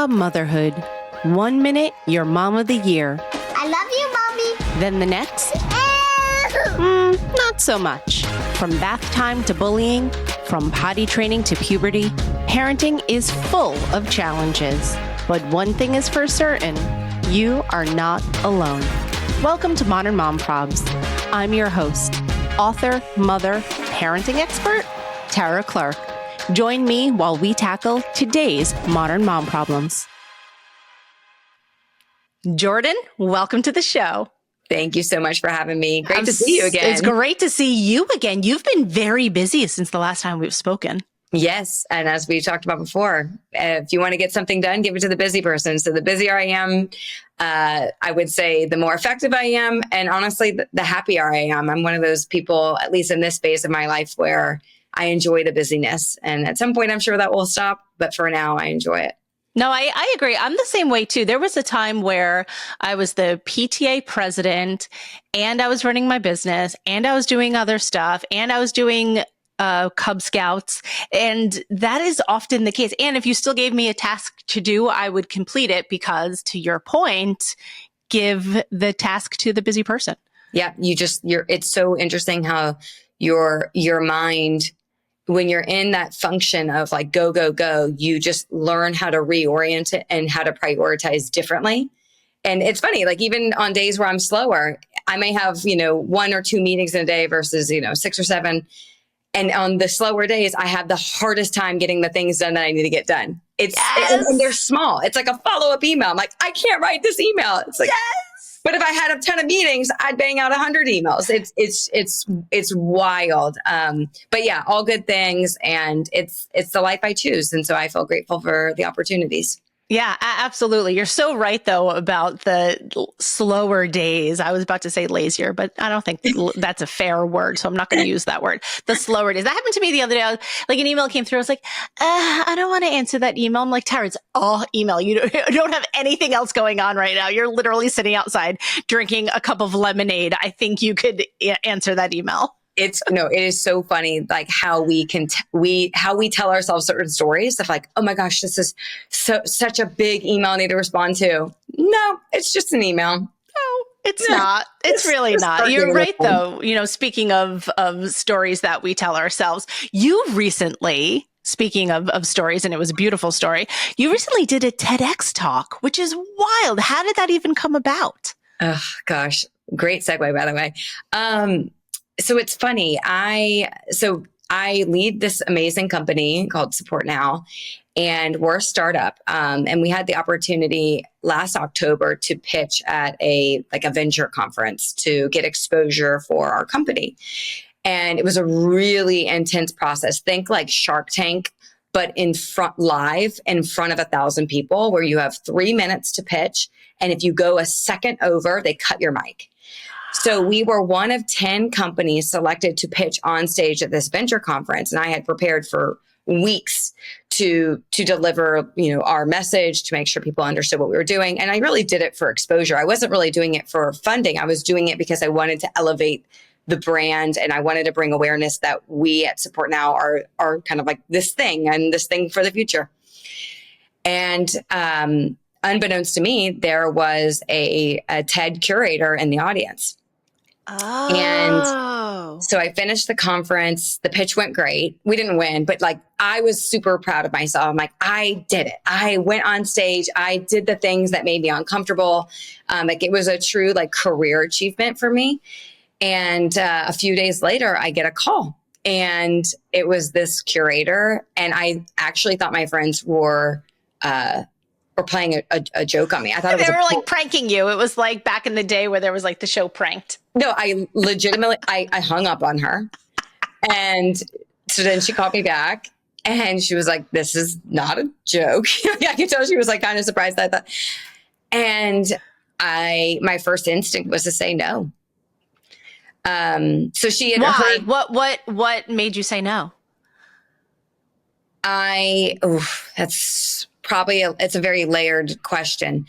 about motherhood. 1 minute, you're mom of the year. I love you, Mommy. Then the next, not so much. From bath time to bullying, from potty training to puberty, parenting is full of challenges. But one thing is for certain, you are not alone. Welcome to Modern Mom Probs. I'm your host, author, mother, parenting expert, Tara Clark. Join me while we tackle today's modern mom problems. Jordan, welcome to the show. Thank you so much for having me. Great to see you again. It's great to see you again. You've been very busy since the last time we've spoken. Yes. And as we talked about before, if you want to get something done, give it to the busy person. So the busier I am, I would say the more effective I am. And honestly, the happier I am. I'm one of those people, at least in this phase of my life, where I enjoy the busyness. And at some point, I'm sure that will stop. But for now, I enjoy it. No, I agree. I'm the same way too. There was a time where I was the PTA president and I was running my business and I was doing other stuff and I was doing Cub Scouts. And that is often the case. And if you still gave me a task to do, I would complete it because, to your point, give the task to the busy person. Yeah, it's so interesting how your mind, when you're in that function of like go, go, go, you just learn how to reorient it and how to prioritize differently. And it's funny, like even on days where I'm slower, I may have, 1 or 2 meetings in a day versus, 6 or 7. And on the slower days, I have the hardest time getting the things done that I need to get done. And they're small. It's like a follow-up email. I'm like, I can't write this email. It's like, yes. But if I had a ton of meetings, I'd bang out 100 emails. It's wild. But yeah, all good things. And it's the life I choose. And so I feel grateful for the opportunities. Yeah, absolutely. You're so right, though, about the slower days. I was about to say lazier, but I don't think that's a fair word, so I'm not going to use that word. The slower days. That happened to me the other day. Like an email came through. I was like, I don't want to answer that email. I'm like, Tara, it's all email. You don't have anything else going on right now. You're literally sitting outside drinking a cup of lemonade. I think you could answer that email. It is so funny, like how we tell ourselves certain stories of like, oh my gosh, this is such a big email I need to respond to. No, it's just an email. No, it's not. It's really not. You're right, though. Speaking of stories that we tell ourselves, you recently, speaking of stories, and it was a beautiful story, you recently did a TEDx talk, which is wild. How did that even come about? Oh gosh, great segue, by the way. So it's funny. I lead this amazing company called Support Now, and we're a startup. And we had the opportunity last October to pitch at a venture conference to get exposure for our company. And it was a really intense process. Think like Shark Tank, but live in front of 1,000 people, where you have 3 minutes to pitch. And if you go a second over, they cut your mic. So we were one of 10 companies selected to pitch on stage at this venture conference. And I had prepared for weeks to deliver, our message, to make sure people understood what we were doing. And I really did it for exposure. I wasn't really doing it for funding. I was doing it because I wanted to elevate the brand, and I wanted to bring awareness that we at Support Now are kind of like this thing and this thing for the future. And unbeknownst to me, there was a TED curator in the audience. Oh. And so I finished the conference. The pitch went great. We didn't win, but I was super proud of myself. I'm like, I did it. I went on stage. I did the things that made me uncomfortable. It was a true career achievement for me. And a few days later, I get a call, and it was this curator. And I actually thought my friends were playing a joke on me. I thought they were pranking you. It was like back in the day where there was the show Pranked. No, I legitimately, I hung up on her. And so then she called me back and she was like, this is not a joke. I could tell she was kind of surprised at that. And my first instinct was to say no. So she had heard. What made you say no? That's probably it's a very layered question.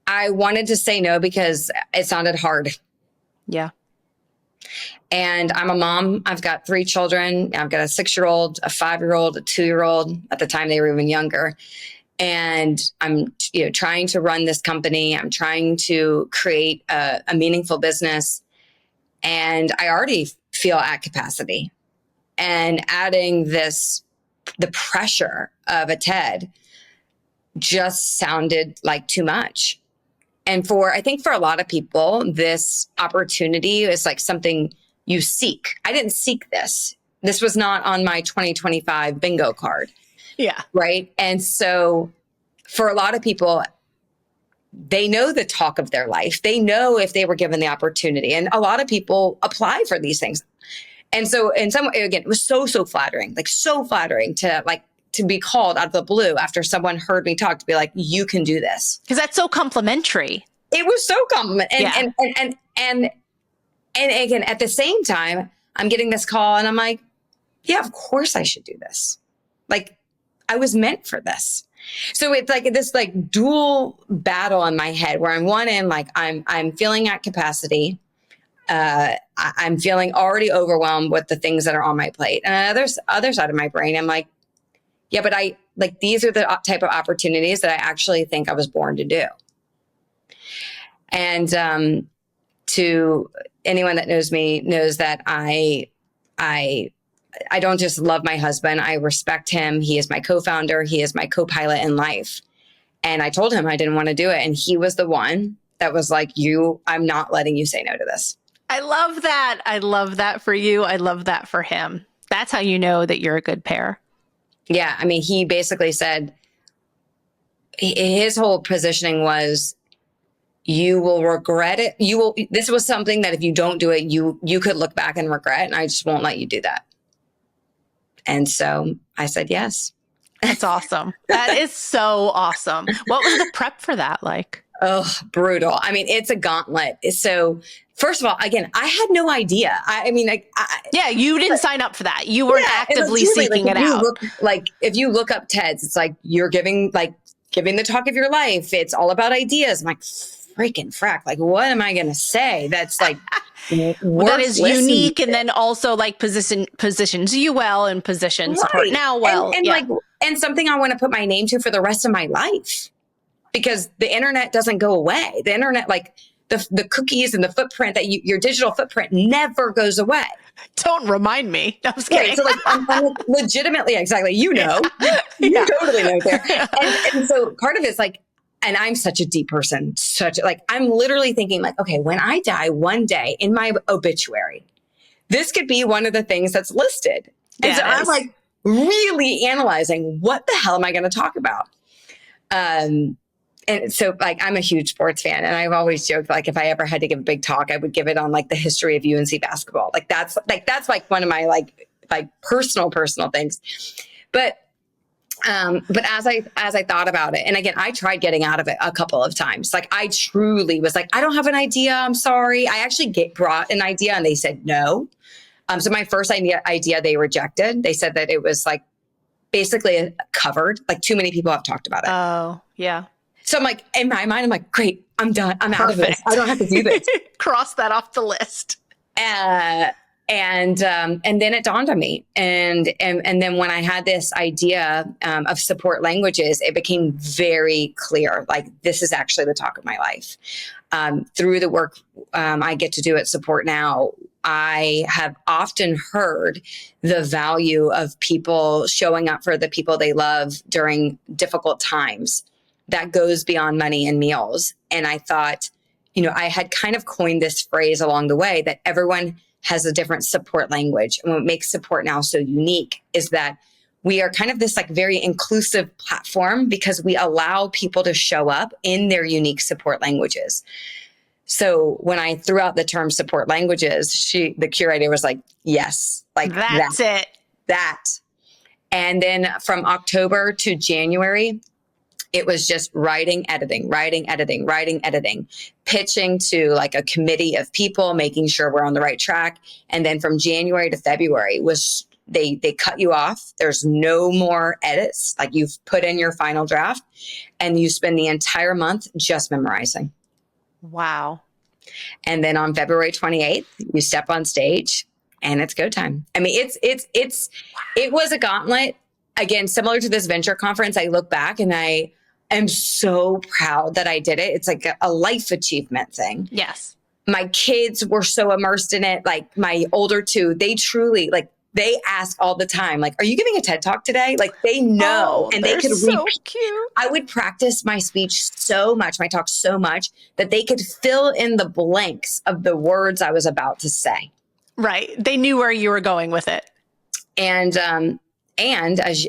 I wanted to say no because it sounded hard. Yeah. And I'm a mom. I've got 3 children. I've got a 6-year-old, a 5-year-old, a 2-year-old. At the time, they were even younger. and I'm, trying to run this company. I'm trying to create a meaningful business, and I already feel at capacity. And adding the pressure of a TED just sounded like too much. And I think for a lot of people, this opportunity is like something you seek. I didn't seek this. This was not on my 2025 bingo card. Yeah. Right. And so for a lot of people, they know the talk of their life. They know if they were given the opportunity. And a lot of people apply for these things. And so again, it was so flattering, like so flattering to be called out of the blue after someone heard me talk, to be like, you can do this. Because that's so complimentary. It was so complimentary. And again, at the same time, I'm getting this call and I'm like, yeah, of course I should do this. Like, I was meant for this. So it's like this like dual battle in my head where on one end, like I'm feeling at capacity. I'm feeling already overwhelmed with the things that are on my plate. And other side of my brain, I'm like, yeah, but these are the type of opportunities that I actually think I was born to do. And to anyone that knows me knows that I don't just love my husband. I respect him. He is my co-founder. He is my co-pilot in life. And I told him I didn't want to do it. And he was the one that was like, I'm not letting you say no to this. I love that. I love that for you. I love that for him. That's how you know that you're a good pair. Yeah. I mean, he basically said his whole positioning was, you will regret it. This was something that if you don't do it, you could look back and regret. And I just won't let you do that. And so I said, yes. That's awesome. That is so awesome. What was the prep for that like? Oh, brutal. I mean, it's a gauntlet. So first of all, again, I had no idea. Yeah, you didn't sign up for that. You weren't actively seeking it out. If you look up TEDs, it's like you're giving the talk of your life. It's all about ideas. I'm like, freaking frack. Like, what am I going to say? That's like, that is unique. And then also like positions you well and positions Support Now well. And something I want to put my name to for the rest of my life. Because the internet doesn't go away. The internet, like the cookies and the footprint your digital footprint never goes away. Don't remind me. I was kidding. Right, so I'm legitimately, exactly. You you totally know there. And so part of it's like, and I'm such a deep person, I'm literally thinking like, okay, when I die one day in my obituary, this could be one of the things that's listed. And so I'm like really analyzing what the hell am I going to talk about? And so like, I'm a huge sports fan, and I've always joked, like, if I ever had to give a big talk, I would give it on like the history of UNC basketball. That's one of my like personal things. But as I thought about it, and again, I tried getting out of it a couple of times. Like, I truly was like, I don't have an idea. I'm sorry. I actually brought an idea and they said no. So my first idea, they rejected. They said that it was like basically covered. Like, too many people have talked about it. Oh, yeah. So I'm like, in my mind, I'm like, great, I'm done. I'm out of this. I don't have to do this. Cross that off the list. And then it dawned on me. And then when I had this idea of support languages, it became very clear, like, this is actually the talk of my life. Through the work I get to do at Support Now, I have often heard the value of people showing up for the people they love during difficult times. That goes beyond money and meals. And I thought, I had kind of coined this phrase along the way that everyone has a different support language. And what makes Support Now so unique is that we are kind of this like very inclusive platform because we allow people to show up in their unique support languages. So when I threw out the term support languages, the curator was like, yes, like that's it. That. And then from October to January, it was just writing, editing, pitching to like a committee of people, making sure we're on the right track. And then from January to February was they cut you off. There's no more edits. Like, you've put in your final draft and you spend the entire month just memorizing. Wow. And then on February 28th, you step on stage and it's go time. I mean, it was a gauntlet. again, similar to this venture conference, I look back and I am so proud that I did it. It's like a life achievement thing. Yes. My kids were so immersed in it. Like my older two, they truly they ask all the time, like, are you giving a TED talk today? Like they know, and they could so cute. I would practice my speech so much, my talk so much that they could fill in the blanks of the words I was about to say. Right. They knew where you were going with it. And as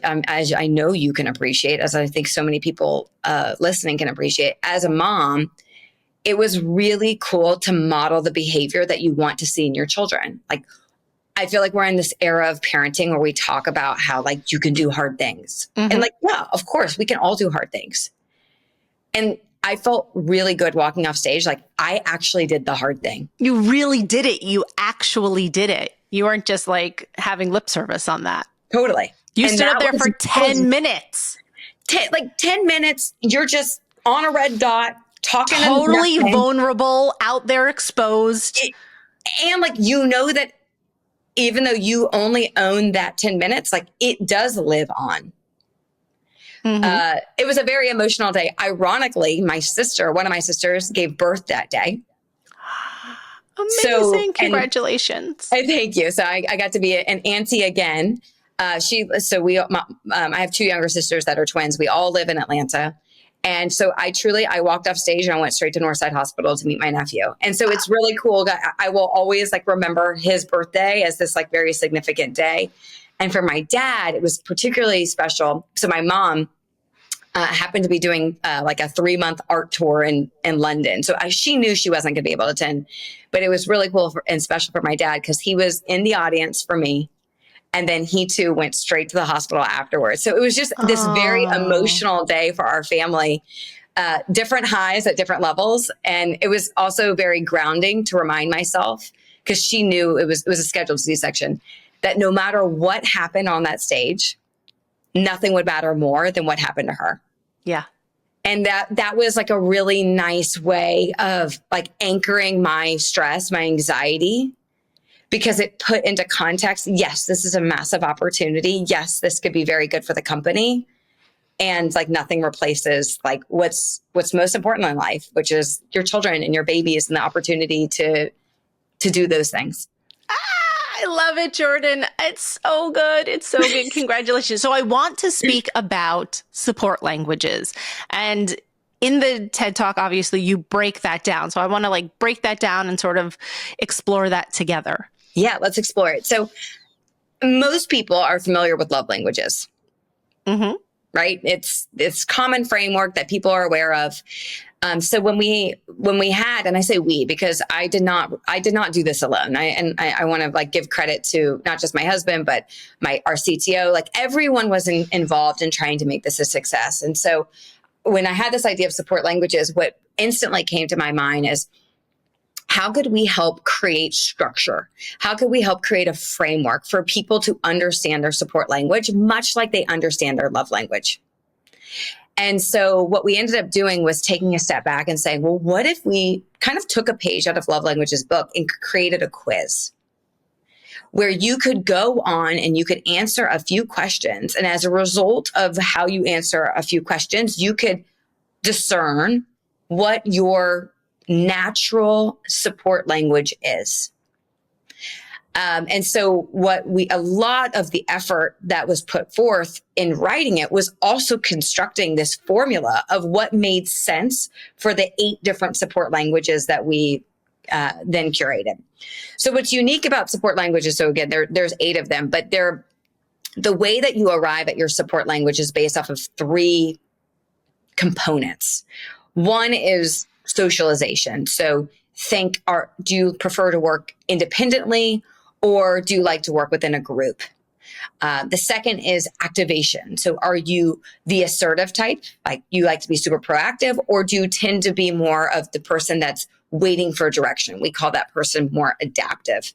I know you can appreciate, as I think so many people listening can appreciate, as a mom, it was really cool to model the behavior that you want to see in your children. Like, I feel like we're in this era of parenting where we talk about how like you can do hard things. And like, yeah, of course, we can all do hard things. And I felt really good walking off stage. Like I actually did the hard thing. You really did it. You actually did it. You weren't just like having lip service on that. Totally. You stood up there for 10 minutes. 10 minutes. You're just on a red dot. Talking totally vulnerable, out there exposed. And like, you know that even though you only own that 10 minutes, like it does live on. It was a very emotional day. Ironically, one of my sisters gave birth that day. Amazing. Congratulations. Thank you. So I got to be an auntie again. I have two younger sisters that are twins. We all live in Atlanta. And so I walked off stage and I went straight to Northside Hospital to meet my nephew. And so it's really cool. I will always like remember his birthday as this like very significant day. And for my dad, it was particularly special. So my mom happened to be doing like a 3-month art tour in London. So she knew she wasn't going to be able to attend, but it was really cool and special for my dad because he was in the audience for me. And then he too went straight to the hospital afterwards. So it was just this very emotional day for our family, different highs at different levels. And it was also very grounding to remind myself, because she knew it was a scheduled C-section, that no matter what happened on that stage, nothing would matter more than what happened to her. Yeah. And that was like a really nice way of like anchoring my stress, my anxiety, because it put into context, yes, this is a massive opportunity. Yes, this could be very good for the company. And like nothing replaces like what's most important in life, which is your children and your babies and the opportunity to do those things. I love it, Jordan. It's so good. It's so good. Congratulations. So I want to speak about support languages. And in the TED Talk, obviously, you break that down. So I want to like break that down and sort of explore that together. Yeah, let's explore it. So most people are familiar with love languages, right? It's common framework that people are aware of. So when we had, and I say we because I did not do this alone. I want to like give credit to not just my husband, but our CTO. Like everyone was involved in trying to make this a success. And so when I had this idea of support languages, what instantly came to my mind is, how could we help create structure? How could we help create a framework for people to understand their support language, much like they understand their love language? And so what we ended up doing was taking a step back and saying, well, what if we kind of took a page out of Love Language's book and created a quiz where you could go on and you could answer a few questions. And as a result of how you answer a few questions, you could discern what your natural support language is. And so a lot of the effort that was put forth in writing it was also constructing this formula of what made sense for the 8 different support languages that we then curated. So what's unique about support languages, so again, there's 8 of them, but the way that you arrive at your support language is based off of 3 components. One is socialization. So do you prefer to work independently, or do you like to work within a group? The second is activation. So are you the assertive type, like you like to be super proactive, or do you tend to be more of the person that's waiting for direction? We call that person more adaptive.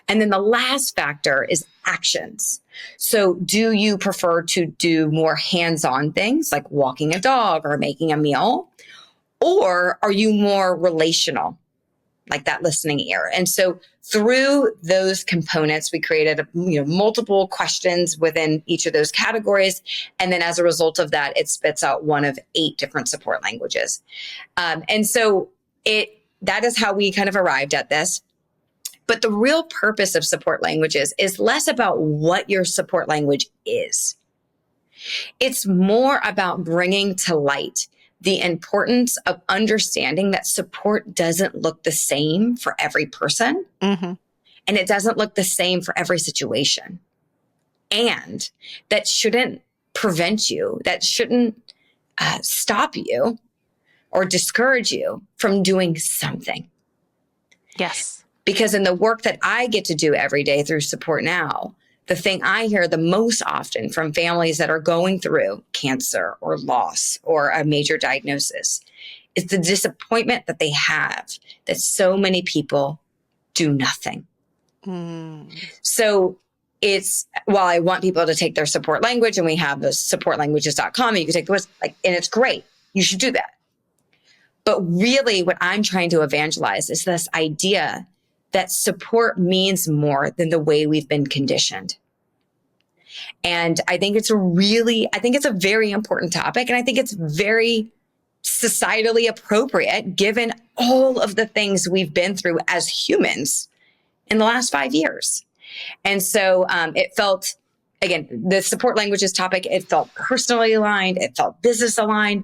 And then the last factor is actions. So do you prefer to do more hands-on things like walking a dog or making a meal? Or are you more relational? like that listening ear. And so through those components, we created, multiple questions within each of those categories. And then as a result of that, it spits out one of 8 different support languages. And so that is how we kind of arrived at this. But the real purpose of support languages is less about what your support language is. It's more about bringing to light the importance of understanding that support doesn't look the same for every person. Mm-hmm. And it doesn't look the same for every situation. And that shouldn't prevent you, that shouldn't stop you or discourage you from doing something. Yes. Because in the work that I get to do every day through Support Now, the thing I hear the most often from families that are going through cancer or loss or a major diagnosis is the disappointment that they have that so many people do nothing. So while I want people to take their support language, and we have the supportlanguages.com, and you can take the list, and it's great. You should do that. But really what I'm trying to evangelize is this idea that support means more than the way we've been conditioned. And I think it's a very important topic. And I think it's very societally appropriate given all of the things we've been through as humans in the last 5 years. And so it felt, again, the support languages topic, it felt personally aligned, it felt business aligned,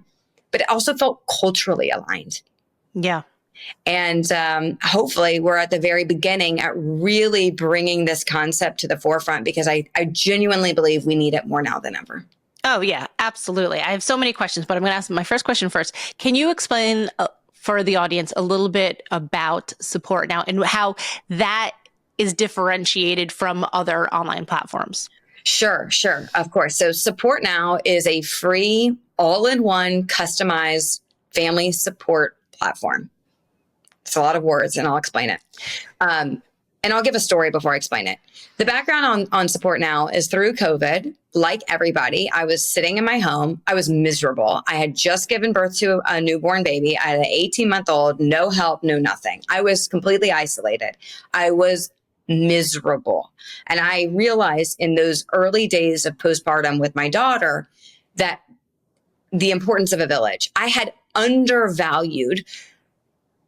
but it also felt culturally aligned. Yeah. And hopefully we're at the very beginning at really bringing this concept to the forefront, because I genuinely believe we need it more now than ever. Oh, yeah, absolutely. I have so many questions, but I'm going to ask my first question first. Can you explain for the audience a little bit about Support Now and how that is differentiated from other online platforms? Sure. Of course. So Support Now is a free, all-in-one, customized family support platform. It's a lot of words, and I'll explain it. And I'll give a story before I explain it. The background on Support Now is through COVID. Like everybody, I was sitting in my home. I was miserable. I had just given birth to a newborn baby. I had an 18-month-old, no help, no nothing. I was completely isolated. I was miserable. And I realized in those early days of postpartum with my daughter that the importance of a village. I had undervalued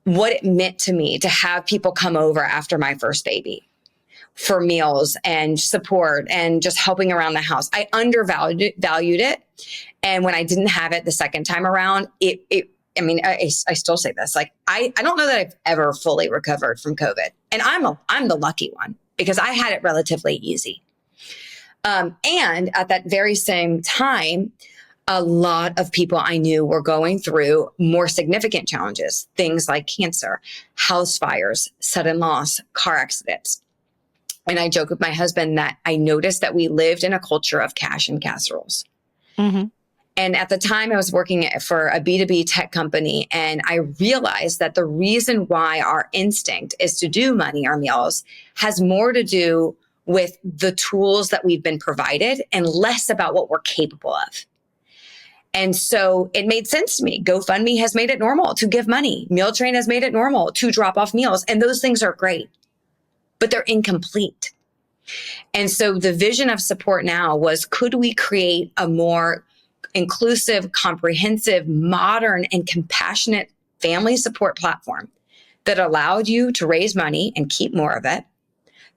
what it meant to me to have people come over after my first baby for meals and support and just helping around the house. I undervalued it. And when I didn't have it the second time around, I still say this, I don't know that I've ever fully recovered from COVID. And I'm the lucky one because I had it relatively easy. And at that very same time, a lot of people I knew were going through more significant challenges, things like cancer, house fires, sudden loss, car accidents. And I joke with my husband that I noticed that we lived in a culture of cash and casseroles. Mm-hmm. And at the time I was working for a B2B tech company, and I realized that the reason why our instinct is to do money or meals has more to do with the tools that we've been provided and less about what we're capable of. And so it made sense to me. GoFundMe has made it normal to give money. Meal Train has made it normal to drop off meals. And those things are great, but they're incomplete. And so the vision of Support Now was, could we create a more inclusive, comprehensive, modern, and compassionate family support platform that allowed you to raise money and keep more of it,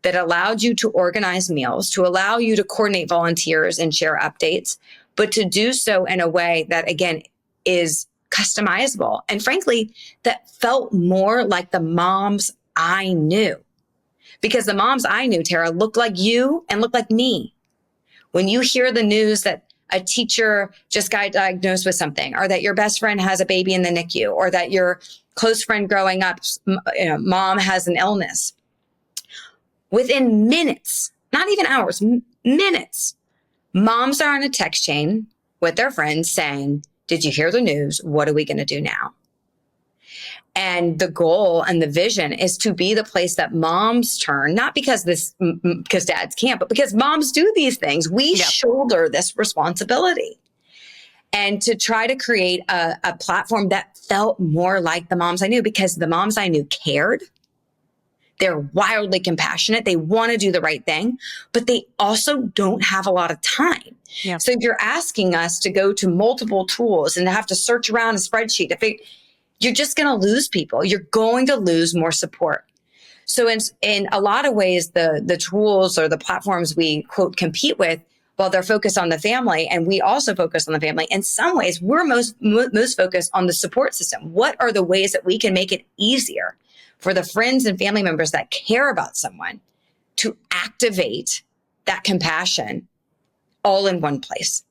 that allowed you to organize meals, to allow you to coordinate volunteers and share updates, but to do so in a way that, again, is customizable. And frankly, that felt more like the moms I knew. Because the moms I knew, Tara, looked like you and looked like me. When you hear the news that a teacher just got diagnosed with something, or that your best friend has a baby in the NICU, or that your close friend growing up, mom has an illness, within minutes, not even hours, minutes, moms are on a text chain with their friends saying, did you hear the news? What are we going to do now? And the goal and the vision is to be the place that moms turn, not because dads can't, but because moms do these things. We shoulder this responsibility. and to try to create a platform that felt more like the moms I knew, because the moms I knew cared. They're wildly compassionate. They want to do the right thing, but they also don't have a lot of time. Yeah. So if you're asking us to go to multiple tools and to have to search around a spreadsheet, you're just going to lose people. You're going to lose more support. So in a lot of ways, the tools or the platforms we quote compete with, while they're focused on the family, and we also focus on the family, in some ways, we're most focused on the support system. What are the ways that we can make it easier for the friends and family members that care about someone to activate that compassion all in one place?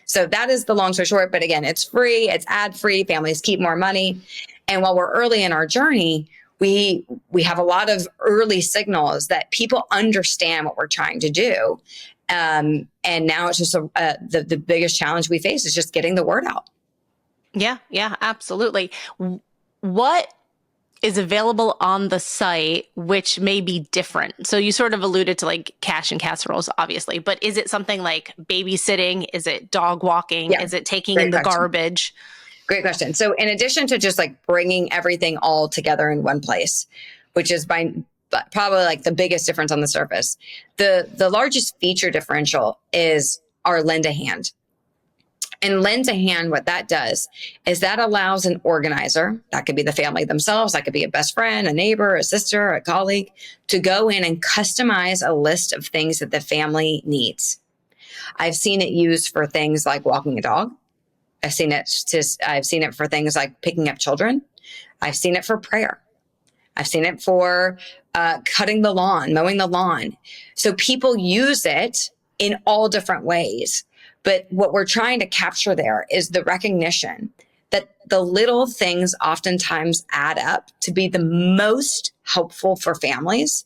So that is the long story short. But again, it's free, it's ad free. Families keep more money. And while we're early in our journey, we have a lot of early signals that people understand what we're trying to do. And now it's just the biggest challenge we face is just getting the word out. Yeah, absolutely. What is available on the site, which may be different? So you sort of alluded to like cash and casseroles, obviously, but is it something like babysitting? Is it dog walking? Yeah, is it taking in the garbage? Great question. So in addition to just like bringing everything all together in one place, which is probably like the biggest difference on the surface, the largest feature differential is our lend a hand. And lend a hand, what that does is that allows an organizer, that could be the family themselves, that could be a best friend, a neighbor, a sister, a colleague, to go in and customize a list of things that the family needs. I've seen it used for things like walking a dog. I've seen it for things like picking up children. I've seen it for prayer. I've seen it for cutting the lawn, mowing the lawn. So people use it in all different ways. But what we're trying to capture there is the recognition that the little things oftentimes add up to be the most helpful for families,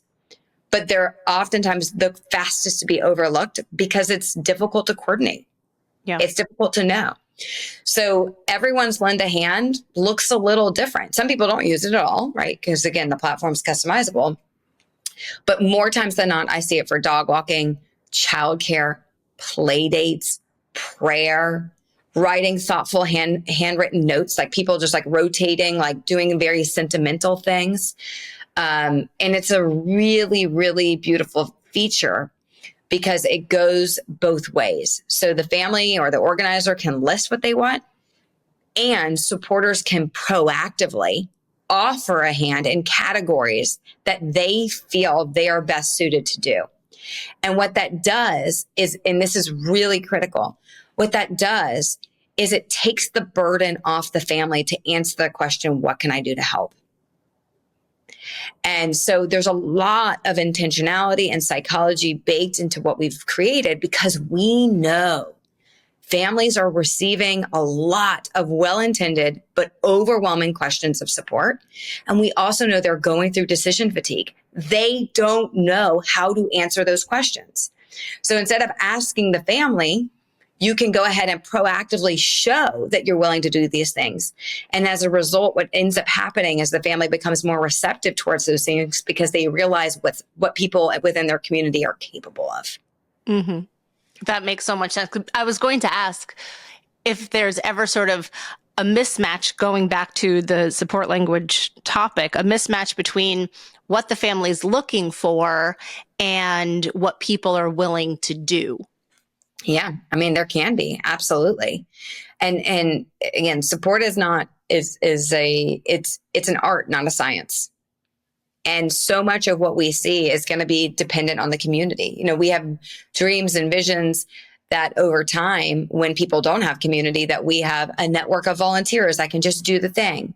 but they're oftentimes the fastest to be overlooked because it's difficult to coordinate. Yeah. It's difficult to know. So everyone's lend a hand looks a little different. Some people don't use it at all, right? Because again, the platform's customizable. But more times than not, I see it for dog walking, childcare, play dates, prayer, writing thoughtful handwritten notes, like people just like rotating, like doing very sentimental things. And it's a really, really beautiful feature because it goes both ways. So the family or the organizer can list what they want, and supporters can proactively offer a hand in categories that they feel they are best suited to do. And what that does is, and this is really critical, what that does is it takes the burden off the family to answer the question, what can I do to help? And so there's a lot of intentionality and psychology baked into what we've created because we know families are receiving a lot of well-intended but overwhelming questions of support. And we also know they're going through decision fatigue. They don't know how to answer those questions. So instead of asking the family, you can go ahead and proactively show that you're willing to do these things. And as a result, what ends up happening is the family becomes more receptive towards those things because they realize what people within their community are capable of. Mm-hmm. That makes so much sense. I was going to ask if there's ever sort of a mismatch, going back to the support language topic, a mismatch between what the family's looking for and what people are willing to do. Yeah, I mean, there can be, absolutely. And again, support is not, it's an art, not a science. And so much of what we see is going to be dependent on the community. You know, we have dreams and visions that over time, when people don't have community, that we have a network of volunteers that can just do the thing.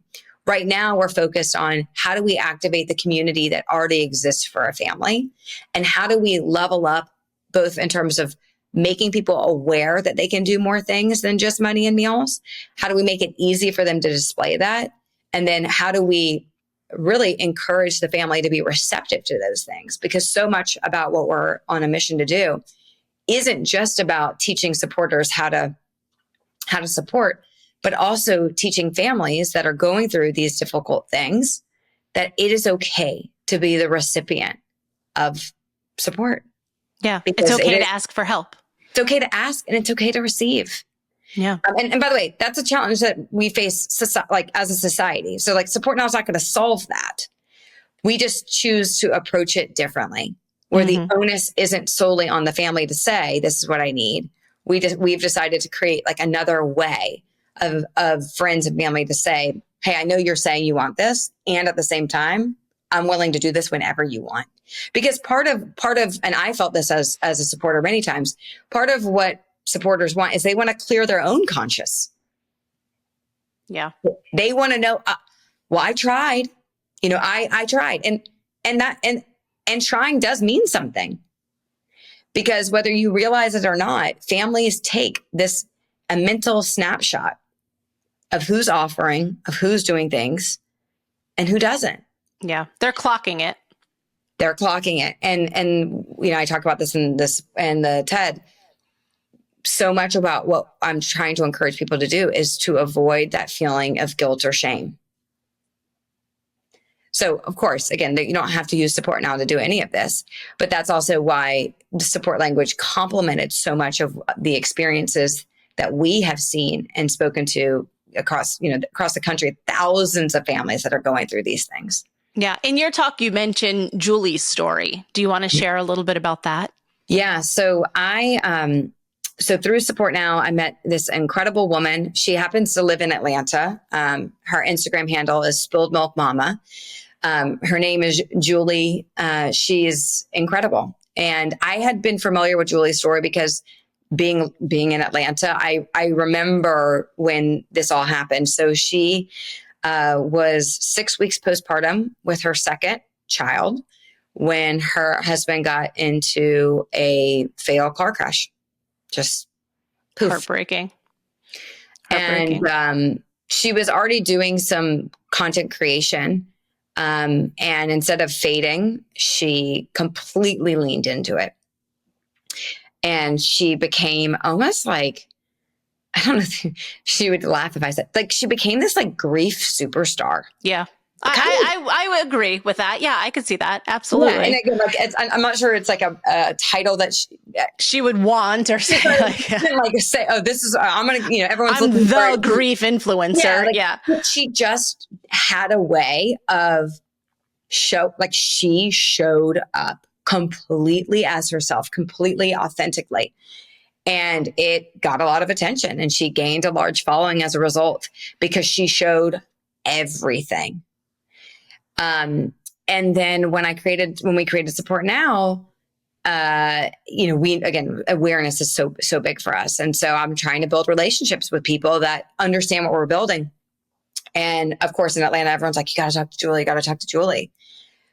Right now, we're focused on how do we activate the community that already exists for a family? And how do we level up both in terms of making people aware that they can do more things than just money and meals? How do we make it easy for them to display that? And then how do we really encourage the family to be receptive to those things? Because so much about what we're on a mission to do isn't just about teaching supporters how to support, but also teaching families that are going through these difficult things that it is okay to be the recipient of support. Yeah, it's okay to ask for help. It's okay to ask and it's okay to receive. Yeah. And by the way, that's a challenge that we face like as a society. So like Support Now is not going to solve that. We just choose to approach it differently, where the onus isn't solely on the family to say, this is what I need. We've decided to create like another way of friends and family to say, hey, I know you're saying you want this. And at the same time, I'm willing to do this whenever you want. Because part of, and I felt this as a supporter many times, part of what supporters want is they want to clear their own conscience. Yeah. They want to know, well, I tried, I tried. And trying does mean something, because whether you realize it or not, families take a mental snapshot of who's offering, of who's doing things and who doesn't. Yeah. They're clocking it. They're clocking it. And I talk about this in the TED. So much about what I'm trying to encourage people to do is to avoid that feeling of guilt or shame. So, of course, again, you don't have to use Support Now to do any of this, but that's also why the support language complemented so much of the experiences that we have seen and spoken to across the country, thousands of families that are going through these things. Yeah. In your talk, you mentioned Julie's story. Do you want to share a little bit about that? Yeah. So so through Support Now, I met this incredible woman. She happens to live in Atlanta. Her Instagram handle is Spilled Milk Mama. Her name is Julie. She's incredible. And I had been familiar with Julie's story because being in Atlanta, I remember when this all happened. So she was 6 weeks postpartum with her second child when her husband got into a fatal car crash. Just poof. Heartbreaking. And she was already doing some content creation. And instead of fading, she completely leaned into it. And she became almost like, I don't know, she would laugh if I said, like, she became this like grief superstar. Yeah. I would agree with that. Yeah, I could see that. Absolutely. Yeah, and again, like, I'm not sure it's like a title that she would want or say, say, oh, this is, I'm going to, everyone's I'm looking the grief influencer. Yeah. She just had a way of she showed up completely as herself, completely authentically. And it got a lot of attention, and she gained a large following as a result because she showed everything. And then when we created Support Now, awareness is so big for us. And so I'm trying to build relationships with people that understand what we're building. And of course, in Atlanta, everyone's like, you got to talk to Julie.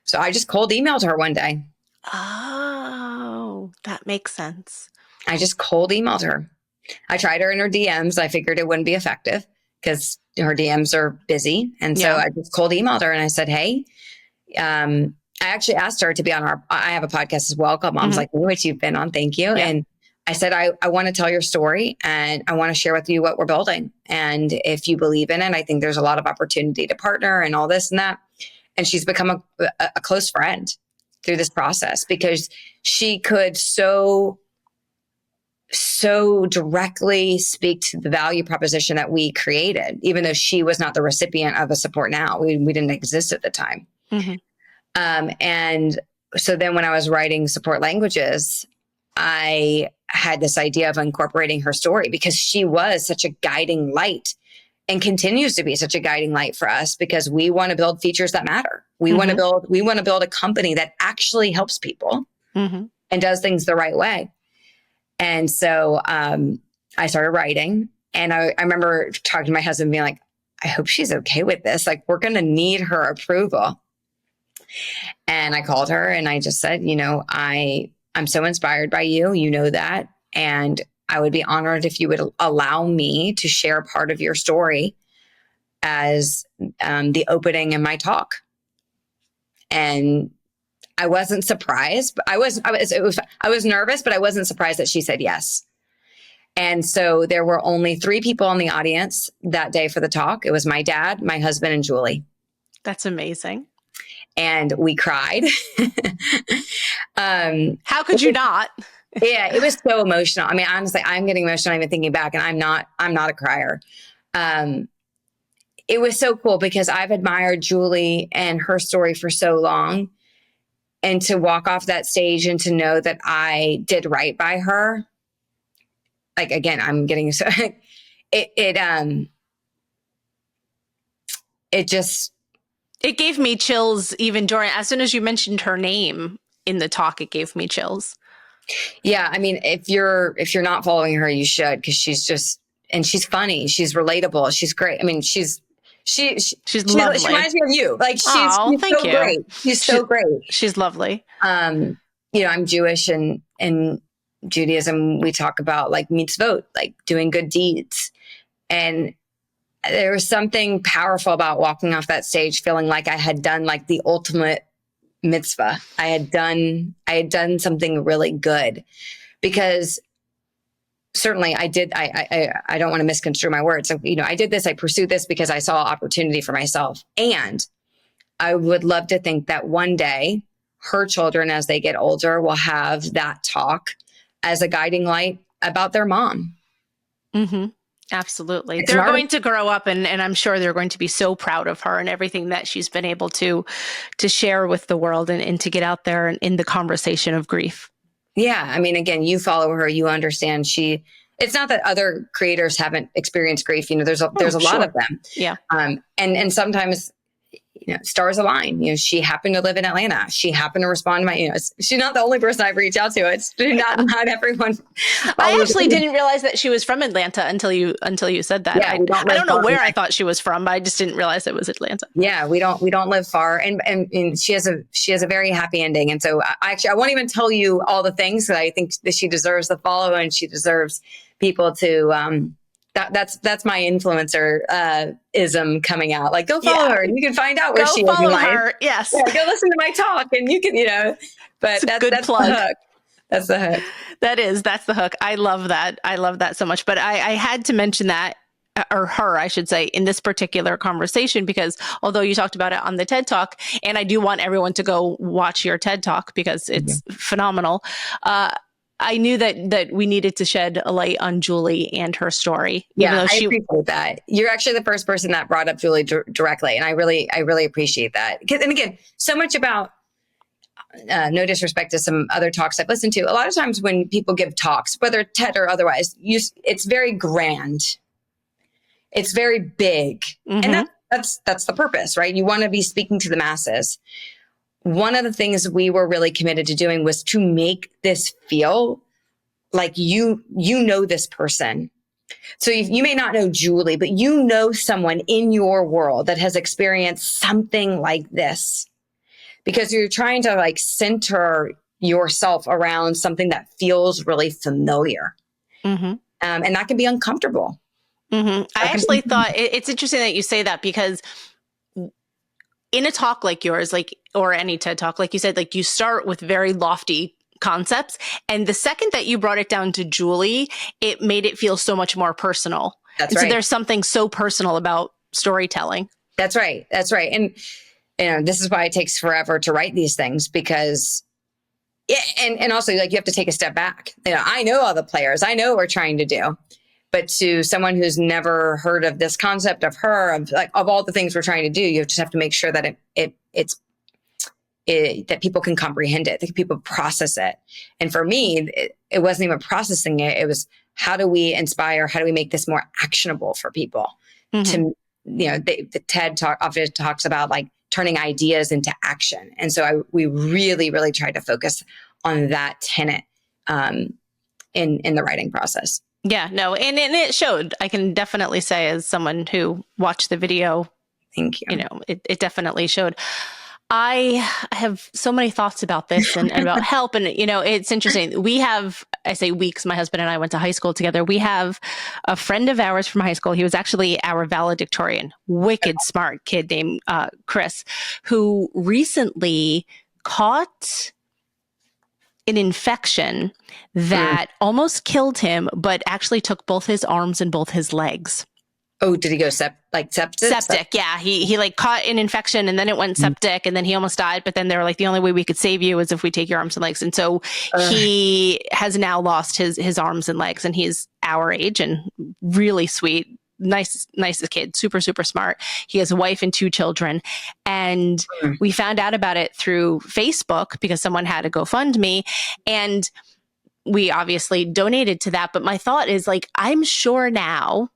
So I just cold emailed her one day. Oh, that makes sense. I just cold emailed her. I tried her in her DMs. I figured it wouldn't be effective because her DMs are busy. And so I just cold emailed her and I said, hey, I actually asked her to be on I have a podcast as well called Moms Like Me, which you've been on. Thank you. Yeah. And I said, I want to tell your story and I want to share with you what we're building. And if you believe in it, I think there's a lot of opportunity to partner and all this and that. And she's become a close friend through this process because she could so directly speak to the value proposition that we created, even though she was not the recipient of a Support Now. We didn't exist at the time. And so then when I was writing support languages, I had this idea of incorporating her story because she was such a guiding light and continues to be such a guiding light for us because we want to build features that matter. We want to build a company that actually helps people and does things the right way. And so I started writing, and I remember talking to my husband being like, I hope she's okay with this. Like, we're going to need her approval. And I called her and I just said, I'm so inspired by you. You know that. And I would be honored if you would allow me to share part of your story as the opening in my talk. And I wasn't surprised, but I was nervous, but I wasn't surprised that she said yes. And so there were only 3 people in the audience that day for the talk. It was my dad, my husband, and Julie. That's amazing. And we cried. How could you not? Yeah, it was so emotional. I mean, honestly, I'm getting emotional even thinking back, and I'm not a crier. Um, it was so cool because I've admired Julie and her story for so long. And to walk off that stage and to know that I did right by her, like, again, I'm getting so it it just, It gave me chills even during, as soon as you mentioned her name in the talk, it gave me chills. yeah, I mean, if you're not following her, you should, because she's just, and she's funny, she's relatable, she's great. I mean, She's she lovely. reminds me of you. Like, Oh, she's thank so you. great. She's so great. She's lovely. You know, I'm Jewish, and in Judaism we talk about like mitzvot, like doing good deeds. And there was something powerful about walking off that stage feeling like I had done like the ultimate mitzvah. I had done something really good, because certainly I did. I don't want to misconstrue my words. So, you know, I did this, I pursued this because I saw opportunity for myself. And I would love to think that one day her children, as they get older, will have that talk as a guiding light about their mom. Mm-hmm. Absolutely. It's They're going to grow up, and I'm sure they're going to be so proud of her and everything that she's been able to share with the world, and to get out there in the conversation of grief. Yeah. I mean, again, you follow her, you understand it's not that other creators haven't experienced grief. You know, there's a lot of them. Yeah. And sometimes, you know, stars align. You know, she happened to live in Atlanta. She happened to respond to my, you know, she's not the only person I've reached out to. It's not everyone. I actually didn't realize that she was from Atlanta until you said that. Yeah, I don't know where I thought she was from, but I just didn't realize it was Atlanta. Yeah, we don't live far, and she has a very happy ending. And so I won't even tell you all the things that I think that she deserves the follow, and she deserves people to that's my influencer ism coming out. Like, go follow her, and you can find out where she is in life. Her. Yes. Yeah, go listen to my talk, and you can, you know. But that's the hook. That's the hook. That's the hook. I love that. I love that so much. But I had to mention that, or her, I should say, in this particular conversation, because although you talked about it on the TED Talk, and I do want everyone to go watch your TED Talk because it's phenomenal. I knew that we needed to shed a light on Julie and her story. Yeah, I appreciate that. You're actually the first person that brought up Julie directly, and I really appreciate that. And again, so much about, no disrespect to some other talks I've listened to, a lot of times when people give talks, whether TED or otherwise, it's very grand, it's very big, and that's the purpose, right? You want to be speaking to the masses. One of the things we were really committed to doing was to make this feel like you know this person. So you may not know Julie, but you know someone in your world that has experienced something like this, because you're trying to like center yourself around something that feels really familiar. And that can be uncomfortable. I actually thought it's interesting that you say that, because in a talk like yours, like, or any TED Talk, like you said, like, you start with very lofty concepts. And the second that you brought it down to Julie, it made it feel so much more personal. That's right. So there's something so personal about storytelling. That's right. That's right. And, you know, this is why it takes forever to write these things, because and also, like, you have to take a step back. You know, I know all the players, I know what we're trying to do. But to someone who's never heard of this concept, of her, of all the things we're trying to do, you just have to make sure that it's that people can comprehend it, that people process it. And for me, it wasn't even processing it. It was, how do we inspire? How do we make this more actionable for people? To, you know, the TED Talk often talks about like turning ideas into action. And so we really tried to focus on that tenet in the writing process. Yeah, no, and it showed. I can definitely say, as someone who watched the video, thank you. You know, it definitely showed. I have so many thoughts about this and about help. And, you know, it's interesting. We have, I say we, because my husband and I went to high school together. We have a friend of ours from high school. He was actually our valedictorian, wicked smart kid named Chris, who recently caught an infection that almost killed him, but actually took both his arms and both his legs. Oh, did he go septic? Septic. Yeah. He like caught an infection and then it went septic and then he almost died. But then they were like, the only way we could save you is if we take your arms and legs. And so he has now lost his arms and legs, and he's our age and really sweet. Nicest kid, super, super smart. He has a wife and 2 children. And we found out about it through Facebook because someone had a GoFundMe, and we obviously donated to that. But my thought is like, I'm sure now,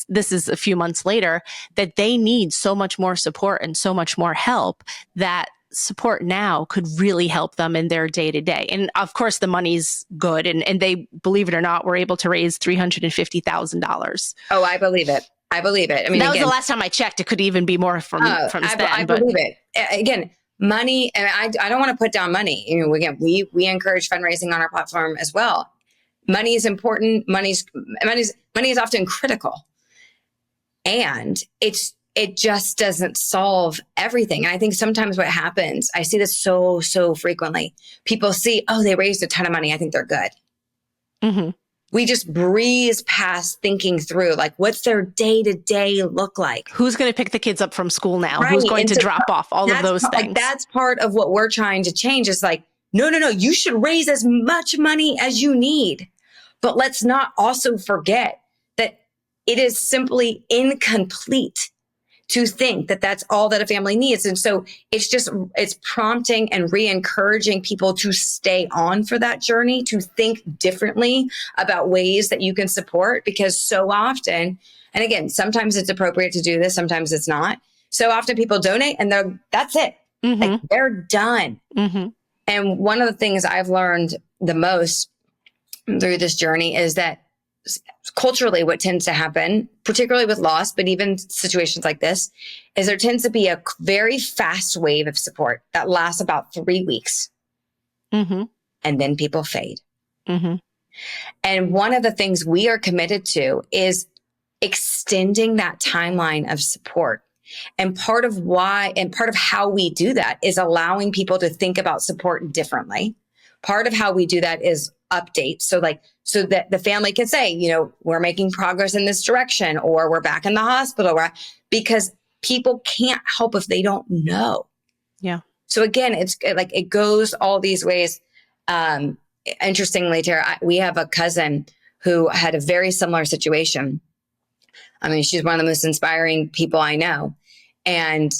this is a few months later, that they need so much more support and so much more help, that support now could really help them in their day to day. And of course, the money's good. And they, believe it or not, were able to raise $350,000. Oh, I believe it. I believe it. I mean, that was the last time I checked. It could even be more from Sven. I believe it. Again, money, and I don't want to put down money. You know, again, we encourage fundraising on our platform as well. Money is important. Money is often critical, and it just doesn't solve everything. And I think sometimes what happens, I see this so frequently. People see, oh, they raised a ton of money, I think they're good. Mm-hmm. We just breeze past thinking through, like, what's their day to day look like? Who's going to pick the kids up from school now? Right. Who's going to drop off? All of those things. Like, that's part of what we're trying to change. Is like, no. You should raise as much money as you need. But let's not also forget that it is simply incomplete to think that that's all that a family needs. And so it's prompting and re-encouraging people to stay on for that journey, to think differently about ways that you can support, because so often, and again, sometimes it's appropriate to do this, sometimes it's not. So often people donate and that's it. Mm-hmm. Like, they're done. Mm-hmm. And one of the things I've learned the most through this journey is that culturally, what tends to happen, particularly with loss, but even situations like this, is there tends to be a very fast wave of support that lasts about 3 weeks. Mm-hmm. And then people fade. Mm-hmm. And one of the things we are committed to is extending that timeline of support. And part of how we do that is allowing people to think about support differently. Part of how we do that is updates. So that the family can say, you know, we're making progress in this direction, or we're back in the hospital, because people can't help if they don't know. Yeah. So again, it's like, it goes all these ways. Interestingly, Tara, we have a cousin who had a very similar situation. I mean, she's one of the most inspiring people I know. And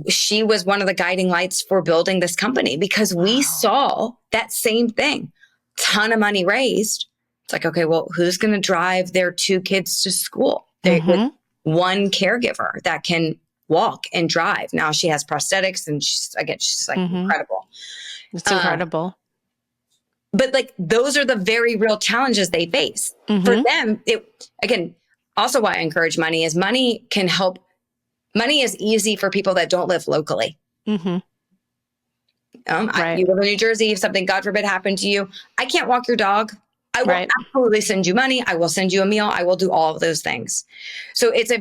she was one of the guiding lights for building this company, because we saw that same thing. Ton of money raised. It's like, okay, well, who's going to drive their 2 kids to school? With one caregiver that can walk and drive. Now she has prosthetics, and she's like incredible. It's incredible. But like, those are the very real challenges they face. For them, again, also why I encourage money is money can help. Money is easy for people that don't live locally. Mm-hmm. Right. You live in New Jersey. If something, God forbid, happened to you, I can't walk your dog. I will absolutely send you money. I will send you a meal. I will do all of those things. So it's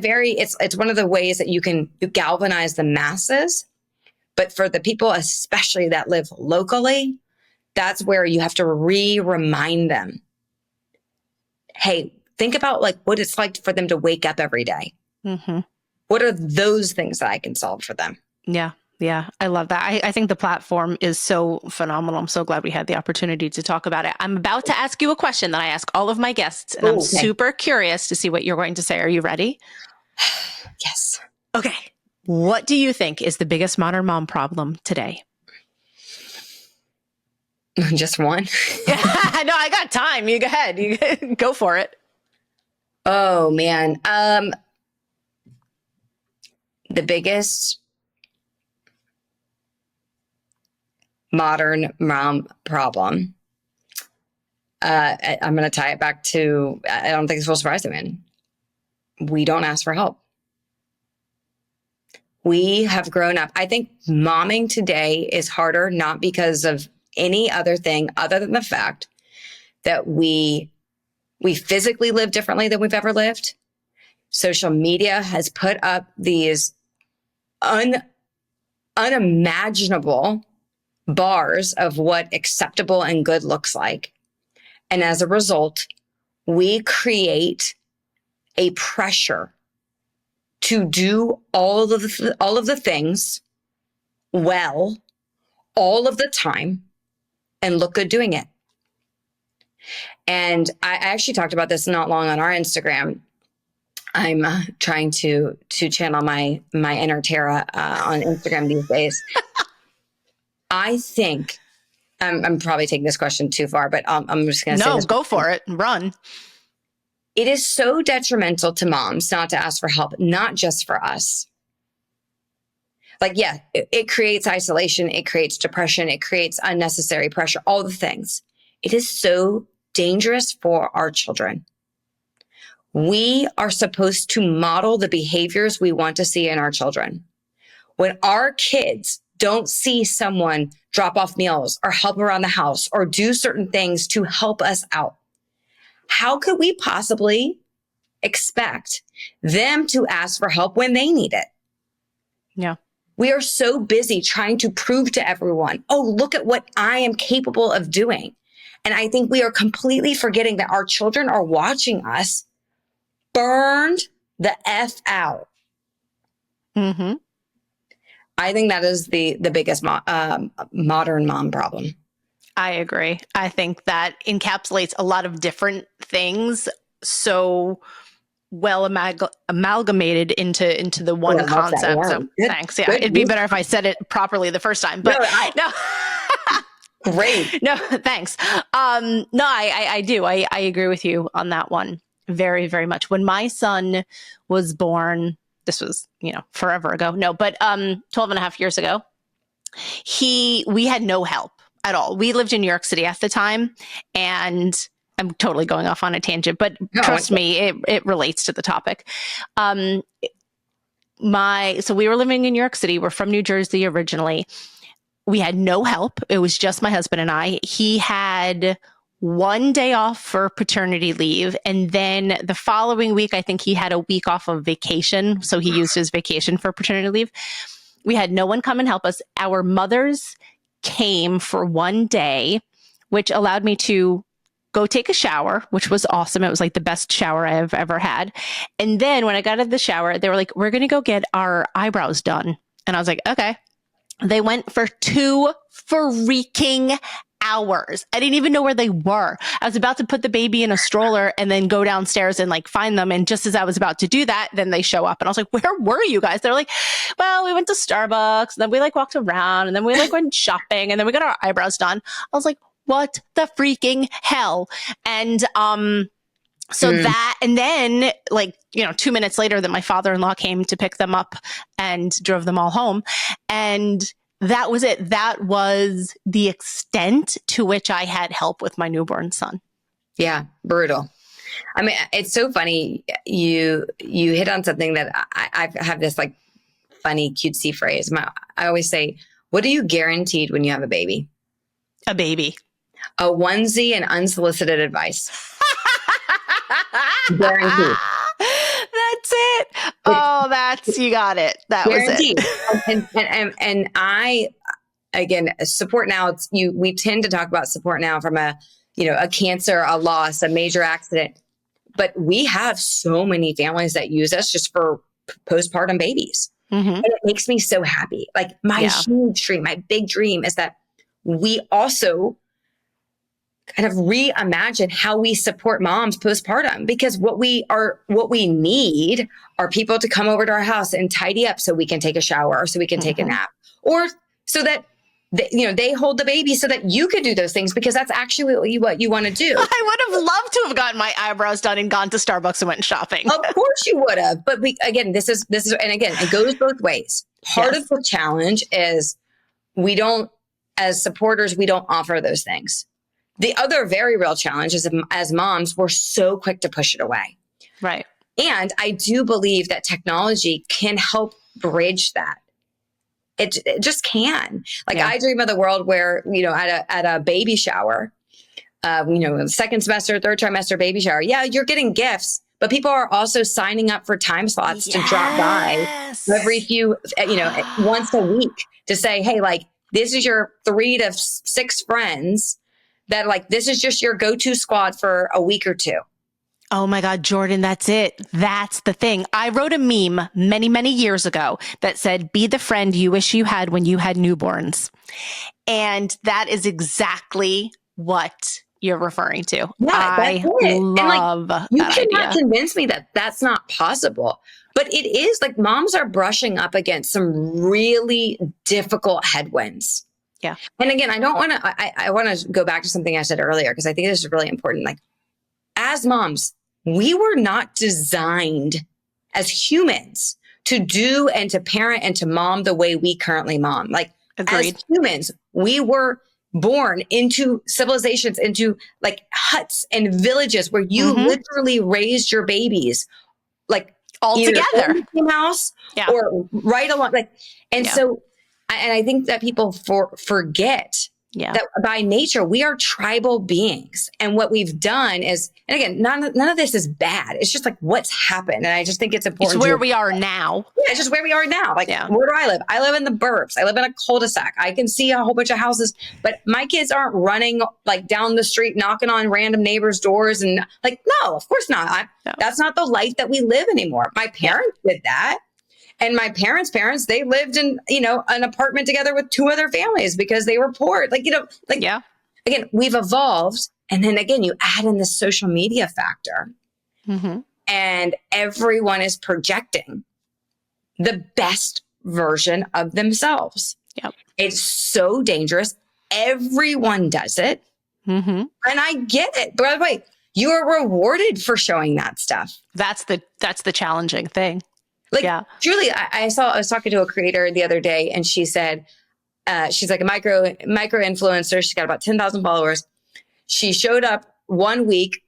one of the ways that you galvanize the masses. But for the people, especially that live locally, that's where you have to remind them. Hey, think about like what it's like for them to wake up every day. Mm-hmm. What are those things that I can solve for them? Yeah. Yeah. I love that. I think the platform is so phenomenal. I'm so glad we had the opportunity to talk about it. I'm about to ask you a question that I ask all of my guests, and I'm super curious to see what you're going to say. Are you ready? Yes. Okay. What do you think is the biggest modern mom problem today? Just one. No, I got time. You go ahead. You go for it. Oh man. The biggest modern mom problem. I'm going to tie it back to, I don't think this will surprise them. We don't ask for help. We have grown up. I think momming today is harder, not because of any other thing other than the fact that we physically live differently than we've ever lived. Social media has put up these unimaginable bars of what acceptable and good looks like. And as a result, we create a pressure to do all of the things well, all of the time, and look good doing it. And I actually talked about this not long on our Instagram. I'm trying to channel my inner Tara on Instagram these days. I think I'm probably taking this question too far, but I'm just going to say this. No, go for it. Run. It is so detrimental to moms not to ask for help, not just for us. Like, yeah, it creates isolation. It creates depression. It creates unnecessary pressure, all the things. It is so dangerous for our children. We are supposed to model the behaviors we want to see in our children. When our kids don't see someone drop off meals or help around the house or do certain things to help us out, how could we possibly expect them to ask for help when they need it? Yeah. We are so busy trying to prove to everyone, oh, look at what I am capable of doing. And I think we are completely forgetting that our children are watching us burned the F out. Mm-hmm. I think that is the biggest modern mom problem. I agree. I think that encapsulates a lot of different things so well amalgamated into the one concept. Yeah. So Good. thanks. Yeah, Good. it'd be better if I said it properly the first time. But no. Great. No, thanks. No, I do. I agree with you on that one very, very much. When my son was born, this was, forever ago. No, but 12 and a half years ago, we had no help at all. We lived in New York City at the time, and I'm totally going off on a tangent, but trust me, it relates to the topic. So we were living in New York City. We're from New Jersey originally. We had no help. It was just my husband and I. He had one day off for paternity leave. And then the following week, I think he had a week off of vacation. So he used his vacation for paternity leave. We had no one come and help us. Our mothers came for one day, which allowed me to go take a shower, which was awesome. It was like the best shower I've ever had. And then when I got out of the shower, they were like, we're going to go get our eyebrows done. And I was like, okay. They went for 2 freaking hours. I didn't even know where they were. I was about to put the baby in a stroller and then go downstairs and find them. And just as I was about to do that, then they show up and I was like, where were you guys? They're like, well, we went to Starbucks and then we walked around and then we went shopping and then we got our eyebrows done. I was like, what the freaking hell? And, that, and then 2 minutes later, then my father-in-law came to pick them up and drove them all home. And that was it. That was the extent to which I had help with my newborn son. Yeah. Brutal. I mean, it's so funny. You hit on something that I have this funny cutesy phrase. I always say, what are you guaranteed when you have a baby? A baby. A onesie and unsolicited advice. Guaranteed. That's it. You got it. That guaranteed. Was it. And I, again, support now. We tend to talk about support now from a cancer, a loss, a major accident, but we have so many families that use us just for postpartum babies. Mm-hmm. And it makes me so happy. My huge dream, my big dream is that we also kind of reimagine how we support moms postpartum, because what we need are people to come over to our house and tidy up so we can take a shower or so we can take a nap, or so that they hold the baby so that you can do those things, because that's actually what you want to do. I would have loved to have gotten my eyebrows done and gone to Starbucks and went shopping. Of course you would have. But this is, and again, it goes both ways. Part of the challenge is as supporters, we don't offer those things. The other very real challenge is, as moms, we're so quick to push it away. Right. And I do believe that technology can help bridge that. It just can. I dream of the world where, at a baby shower, second semester, third trimester baby shower, you're getting gifts, but people are also signing up for time slots to drop by every few, once a week to say, hey, this is your 3 to 6 friends that this is just your go-to squad for a week or two. Oh my God, Jordan, that's it. That's the thing. I wrote a meme many, many years ago that said, be the friend you wish you had when you had newborns. And that is exactly what you're referring to. Yeah, that's I it. And like, love that you cannot idea. convince me that that's not possible. But it is like moms are brushing up against some really difficult headwinds. Yeah. And again, I don't want to, I want to go back to something I said earlier, because I think this is really important. Like, as moms, we were not designed as humans to do and to parent and to mom the way we currently mom. Like, Agreed. as humans, we were born into civilizations, into like huts and villages where you literally raised your babies, like All either together. in the house Yeah. or right along. Like, and Yeah. so, and I think that people forget Yeah. that by nature, we are tribal beings. And what we've done is, and again, none of this is bad. It's just like what's happened. And I just think it's important. It's where we are now. Yeah, it's just where we are now. Like, Yeah. where do I live? I live in the burbs. I live in a cul-de-sac. I can see a whole bunch of houses, but my kids aren't running like down the street, knocking on random neighbors' doors. And like, no, of course not. No. That's not the life that we live anymore. My parents did that. And my parents, they lived in, an apartment together with two other families because they were poor. Like, Yeah. again, we've evolved. And then again, you add in the social media factor, and everyone is projecting the best version of themselves. Yep. It's so dangerous. Everyone does it. And I get it. By the way, you are rewarded for showing that stuff. That's the challenging thing. Like, Yeah. Julie, I was talking to a creator the other day, and she said, she's like a micro influencer. She's got about 10,000 followers. She showed up one week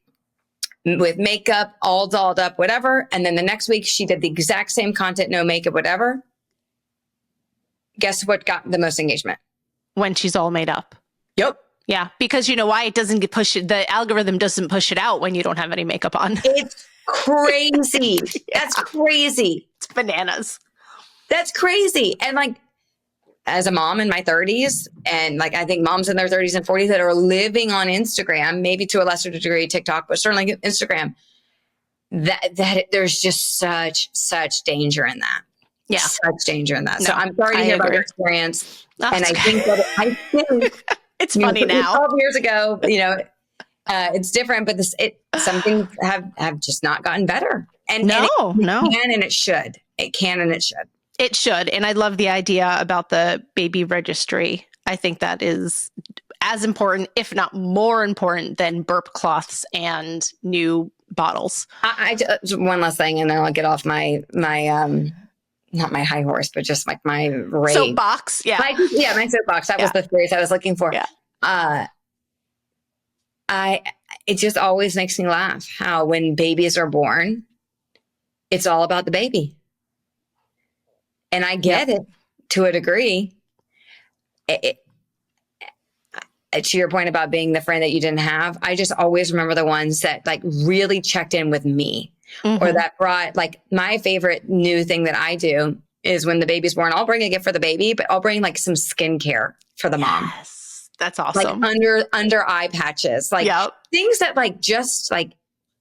with makeup, all dolled up, whatever. And then the next week she did the exact same content, no makeup, whatever. Guess what got the most engagement? When she's all made up. Yep. Yeah. Because you know why? It doesn't get pushed. The algorithm doesn't push it out when you don't have any makeup on. It's crazy. Yeah. That's crazy. It's bananas. That's crazy. And like, as a mom in my 30s, and like I think moms in their 30s and 40s that are living on Instagram, maybe to a lesser degree TikTok, but certainly Instagram, that there's just such danger in that. Yeah. Such danger in that. No, so I'm sorry to I hear about agree. your experience. Oh, And I it's okay. think It's funny now. 12 years ago, it's different, but some things have just not gotten better. And No. It can and it should. It can and it should. It should. And I love the idea about the baby registry. I think that is as important, if not more important, than burp cloths and new bottles. I one last thing, and then I'll get off my not my high horse, but just like my rage. Soapbox. Yeah. My soapbox. That was the phrase I was looking for. Yeah. It just always makes me laugh how when babies are born, it's all about the baby. And I get it to a degree. To your point about being the friend that you didn't have, I just always remember the ones that like really checked in with me, or that brought, like, my favorite new thing that I do is when the baby's born, I'll bring a gift for the baby, but I'll bring like some skincare for the mom. Yes. That's awesome. Like under eye patches, like things that like just like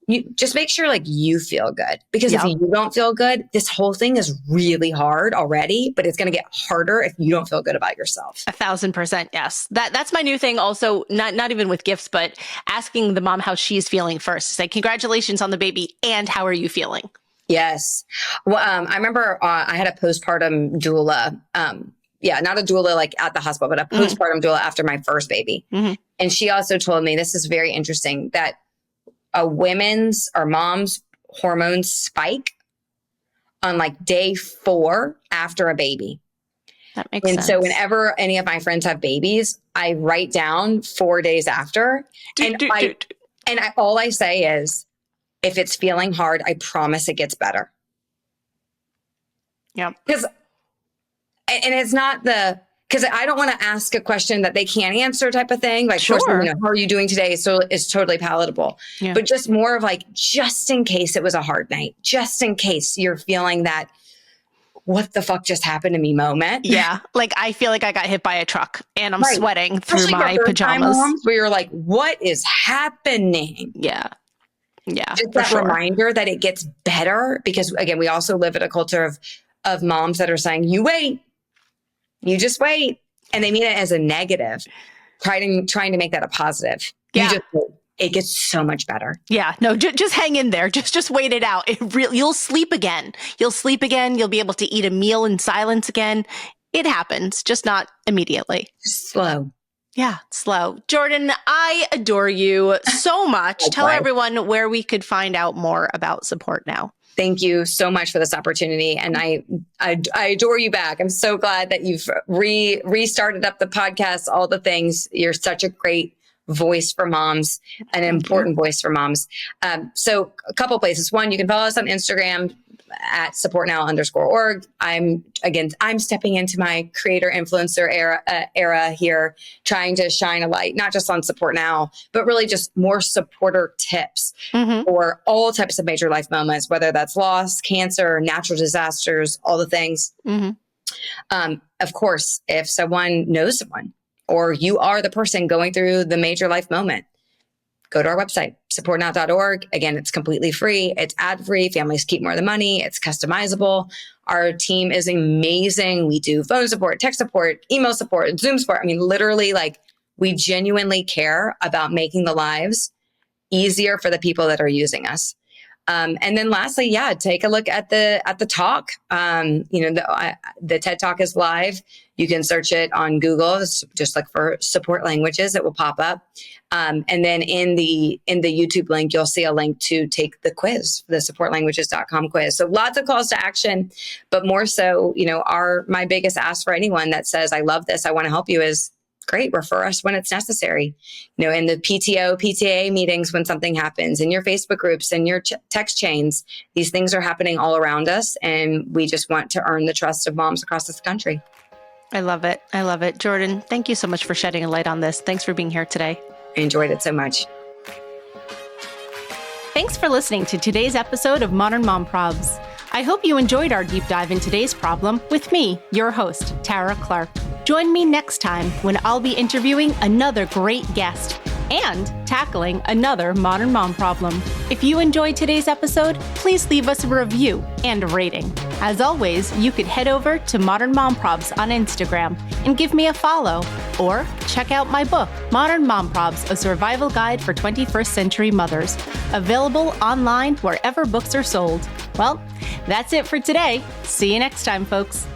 you just make sure like you feel good, because if you don't feel good, this whole thing is really hard already, but it's going to get harder if you don't feel good about yourself. 1,000%. Yes. That's my new thing. Also, not even with gifts, but asking the mom how she's feeling first. Say, congratulations on the baby. And how are you feeling? Yes. Well, I remember I had a postpartum doula. Not a doula like at the hospital, but a postpartum doula after my first baby. And she also told me, this is very interesting, that a women's or mom's hormones spike on like day 4 after a baby. That makes sense. And so whenever any of my friends have babies, I write down 4 days after. All I say is, if it's feeling hard, I promise it gets better. Yeah. And it's not because I don't want to ask a question that they can't answer type of thing. Like, sure. Of course, how are you doing today? So it's totally palatable. Yeah. But just more of like, just in case it was a hard night, just in case you're feeling that, what the fuck just happened to me moment. Yeah. Like, I feel like I got hit by a truck and I'm sweating through Especially my pajamas. Moms, where you're like, what is happening? Yeah. Yeah, just for that sure. reminder that it gets better, because again, we also live in a culture of moms that are saying, you just wait. And they mean it as a negative, trying to make that a positive. Yeah. It gets so much better. Yeah, no, just hang in there. Just wait it out. You'll sleep again. You'll sleep again. You'll be able to eat a meal in silence again. It happens, just not immediately. Slow. Yeah, slow. Jordan, I adore you so much. Tell everyone where we could find out more about Support Now. Thank you so much for this opportunity. And I adore you back. I'm so glad that you've restarted up the podcast, all the things. You're such a great voice for moms, an important voice for moms. So a couple places. One, you can follow us on Instagram at supportnow_org. I'm stepping into my creator influencer era here, trying to shine a light, not just on Support Now, but really just more supporter tips for all types of major life moments, whether that's loss, cancer, natural disasters, all the things. Of course, if someone knows someone, or you are the person going through the major life moment, go to our website, supportnow.org. Again, it's completely free. It's ad-free. Families keep more of the money. It's customizable. Our team is amazing. We do phone support, text support, email support, Zoom support. I mean, literally, we genuinely care about making the lives easier for the people that are using us. And then lastly, take a look at the talk. The TED Talk is live. You can search it on Google. Just look for support languages. It will pop up. And then in the YouTube link, you'll see a link to take the quiz, the supportlanguages.com quiz. So lots of calls to action, but more so, my biggest ask for anyone that says, I love this, I want to help you, is great, refer us when it's necessary. In the PTO, PTA meetings, when something happens, in your Facebook groups and your text chains, these things are happening all around us. And we just want to earn the trust of moms across this country. I love it. I love it. Jordan, thank you so much for shedding a light on this. Thanks for being here today. I enjoyed it so much. Thanks for listening to today's episode of Modern Mom Probs. I hope you enjoyed our deep dive in today's problem with me, your host, Tara Clark. Join me next time when I'll be interviewing another great guest and tackling another modern mom problem. If you enjoyed today's episode, please leave us a review and a rating. As always, you could head over to Modern Mom Probs on Instagram and give me a follow, or check out my book, Modern Mom Probs, A Survival Guide for 21st Century Mothers, available online wherever books are sold. Well, that's it for today. See you next time, folks.